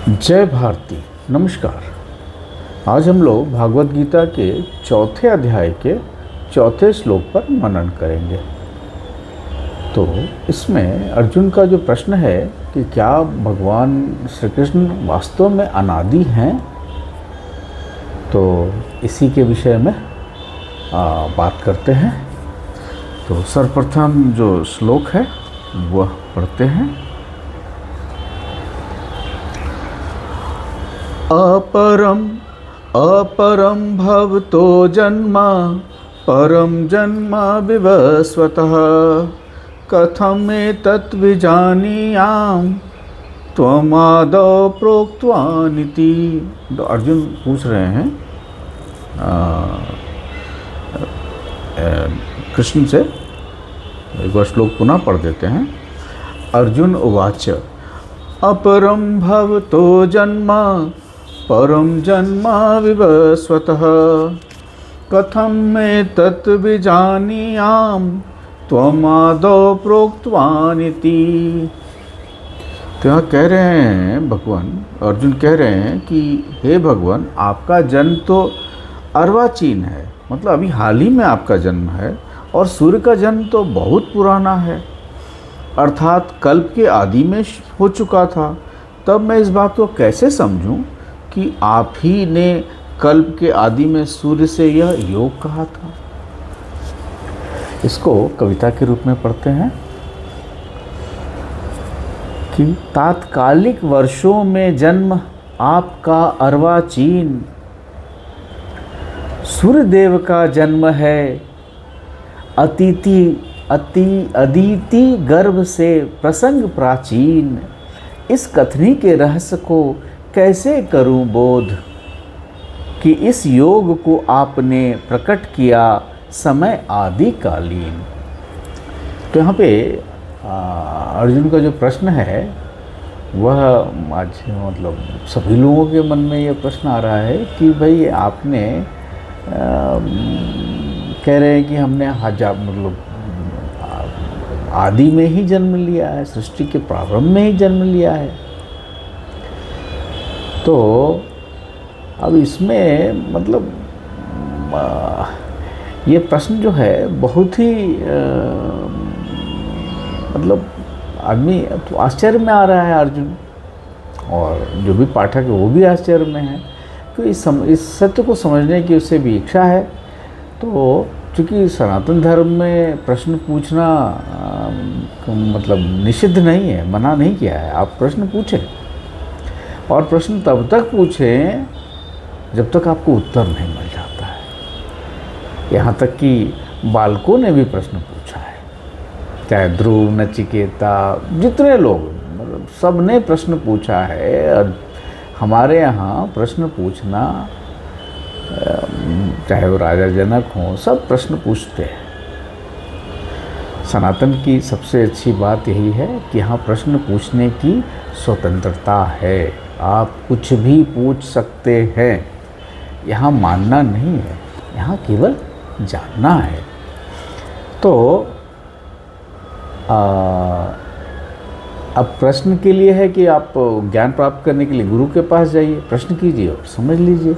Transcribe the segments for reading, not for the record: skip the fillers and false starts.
जय भारती। नमस्कार। आज हम लोग भागवत गीता के चौथे अध्याय के चौथे श्लोक पर मनन करेंगे। तो इसमें अर्जुन का जो प्रश्न है कि क्या भगवान श्री कृष्ण वास्तव में अनादि हैं, तो इसी के विषय में बात करते हैं। तो सर्वप्रथम जो श्लोक है वह पढ़ते हैं। अपरम भवतो जन्मा परम जन्मा विवस्वतः कथम एतत् विजानीयाम त्वमादौ प्रोक्तवानिति। तो अर्जुन पूछ रहे हैं कृष्ण से। एक बार श्लोक पुनः पढ़ देते हैं। अर्जुन उवाच अपरम भवतो जन्मा परम जन्मा विवस्वतः कथम एतत् विजानीयाम त्वमादौ प्रोक्तवानिति। तो यहाँ कह रहे हैं भगवान, अर्जुन कह रहे हैं कि हे भगवान, आपका जन्म तो अर्वाचीन है, मतलब अभी हाल ही में आपका जन्म है, और सूर्य का जन्म तो बहुत पुराना है, अर्थात कल्प के आदि में हो चुका था। तब मैं इस बात को कैसे समझूं कि आप ही ने कल्प के आदि में सूर्य से यह योग कहा था। इसको कविता के रूप में पढ़ते हैं कि तात्कालिक वर्षों में जन्म आपका अर्वाचीन, सूर्यदेव का जन्म है अदिति गर्भ से प्रसंग प्राचीन। इस कथनी के रहस्य को कैसे करूं बोध कि इस योग को आपने प्रकट किया समय आदिकालीन। तो यहाँ पे अर्जुन का जो प्रश्न है वह आज मतलब सभी लोगों के मन में यह प्रश्न आ रहा है कि भाई आपने कह रहे हैं कि हमने मतलब आदि में ही जन्म लिया है, सृष्टि के प्रारंभ में ही जन्म लिया है। तो अब इसमें मतलब ये प्रश्न जो है बहुत ही मतलब आदमी तो आश्चर्य में आ रहा है अर्जुन, और जो भी पाठक है वो भी आश्चर्य में है। तो इस सत्य को समझने की उससे भी इच्छा है। तो चूँकि सनातन धर्म में प्रश्न पूछना मतलब निषिद्ध नहीं है, मना नहीं किया है। आप प्रश्न पूछें, और प्रश्न तब तक पूछें जब तक आपको उत्तर नहीं मिल जाता है। यहाँ तक कि बालकों ने भी प्रश्न पूछा है, चाहे ध्रुव, नचिकेता, जितने लोग मतलब सब ने प्रश्न पूछा है। और हमारे यहाँ प्रश्न पूछना, चाहे वो राजा जनक हों, सब प्रश्न पूछते हैं। सनातन की सबसे अच्छी बात यही है कि यहाँ प्रश्न पूछने की स्वतंत्रता है। आप कुछ भी पूछ सकते हैं, यहाँ मानना नहीं है, यहाँ केवल जानना है। तो अब प्रश्न के लिए है कि आप ज्ञान प्राप्त करने के लिए गुरु के पास जाइए, प्रश्न कीजिए और समझ लीजिए।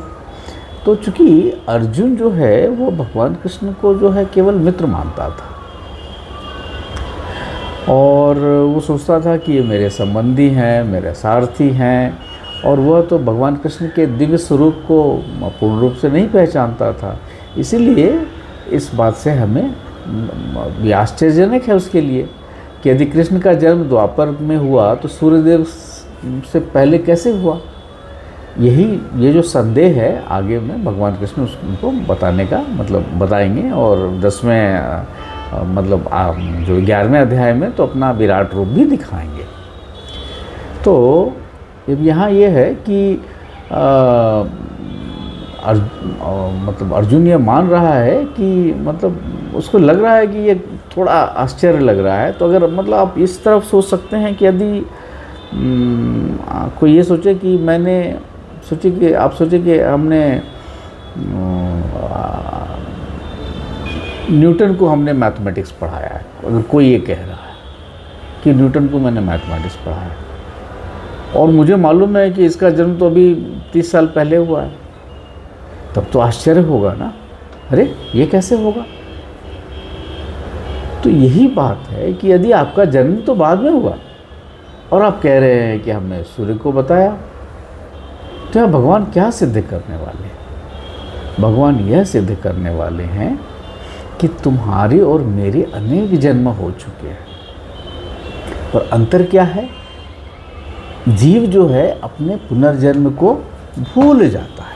तो चूँकि अर्जुन जो है वो भगवान कृष्ण को जो है केवल मित्र मानता था, और वो सोचता था कि ये मेरे संबंधी हैं, मेरे सारथी हैं, और वह तो भगवान कृष्ण के दिव्य स्वरूप को पूर्ण रूप से नहीं पहचानता था। इसीलिए इस बात से हमें आश्चर्यजनक है उसके लिए कि यदि कृष्ण का जन्म द्वापर में हुआ तो सूर्यदेव से पहले कैसे हुआ। ये जो संदेह है आगे में भगवान कृष्ण उसको बताने का मतलब बताएंगे, और 10वें मतलब जो 11वें अध्याय में तो अपना विराट रूप भी दिखाएंगे। तो अब यहाँ ये है कि मतलब अर्जुन ये मान रहा है कि मतलब उसको लग रहा है कि ये थोड़ा आश्चर्य लग रहा है। तो अगर मतलब आप इस तरफ सोच सकते हैं कि यदि कोई ये सोचे कि आप सोचे कि हमने न्यूटन को हमने मैथमेटिक्स पढ़ाया है। अगर कोई ये कह रहा है कि न्यूटन को मैंने मैथमेटिक्स पढ़ाया, और मुझे मालूम है कि इसका जन्म तो अभी 30 साल पहले हुआ है, तब तो आश्चर्य होगा ना, अरे ये कैसे होगा। तो यही बात है कि यदि आपका जन्म तो बाद में हुआ और आप कह रहे हैं कि हमने सूर्य को बताया, तो यह भगवान क्या सिद्ध करने वाले हैं? भगवान यह सिद्ध करने वाले हैं कि तुम्हारे और मेरे अनेक जन्म हो चुके हैं। और अंतर क्या है? जीव जो है अपने पुनर्जन्म को भूल जाता है,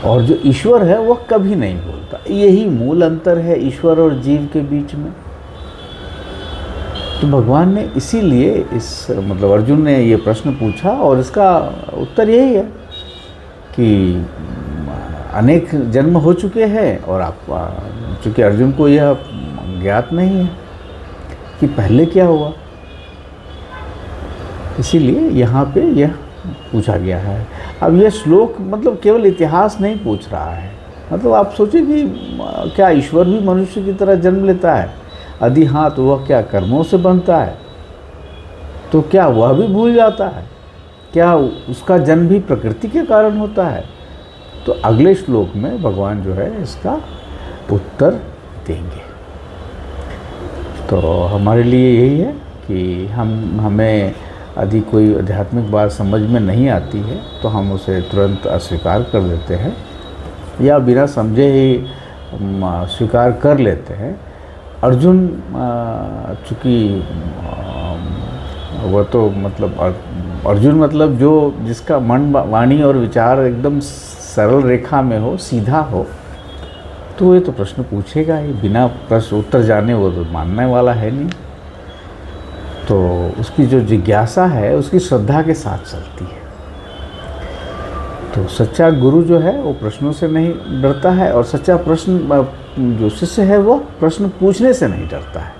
और जो ईश्वर है वह कभी नहीं भूलता। यही मूल अंतर है ईश्वर और जीव के बीच में। तो भगवान ने इसीलिए मतलब अर्जुन ने ये प्रश्न पूछा, और इसका उत्तर यही है कि अनेक जन्म हो चुके हैं, और आप चूँकि अर्जुन को यह ज्ञात नहीं है कि पहले क्या हुआ, इसीलिए यहाँ पे यह पूछा गया है। अब यह श्लोक मतलब केवल इतिहास नहीं पूछ रहा है, मतलब आप सोचिए कि क्या ईश्वर भी मनुष्य की तरह जन्म लेता है? यदि हाँ, तो वह क्या कर्मों से बनता है? तो क्या वह भी भूल जाता है? क्या उसका जन्म भी प्रकृति के कारण होता है? तो अगले श्लोक में भगवान जो है इसका उत्तर देंगे। तो हमारे लिए यही है कि हमें यदि कोई आध्यात्मिक बात समझ में नहीं आती है तो हम उसे तुरंत अस्वीकार कर देते हैं, या बिना समझे ही स्वीकार कर लेते हैं। अर्जुन चूँकि वह तो मतलब अर्जुन मतलब जो जिसका मन वाणी और विचार एकदम सरल रेखा में हो, सीधा हो, तो ये तो प्रश्न पूछेगा ही, बिना प्रश्न उत्तर जाने वो तो मानने वाला है नहीं। तो उसकी जो जिज्ञासा है उसकी श्रद्धा के साथ चलती है। तो सच्चा गुरु जो है वो प्रश्नों से नहीं डरता है, और सच्चा प्रश्न जो शिष्य है वो प्रश्न पूछने से नहीं डरता है।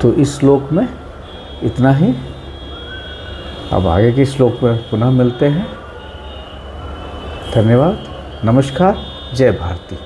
तो इस श्लोक में इतना ही। अब आगे के श्लोक में पुनः मिलते हैं। धन्यवाद, नमस्कार, जय भारती।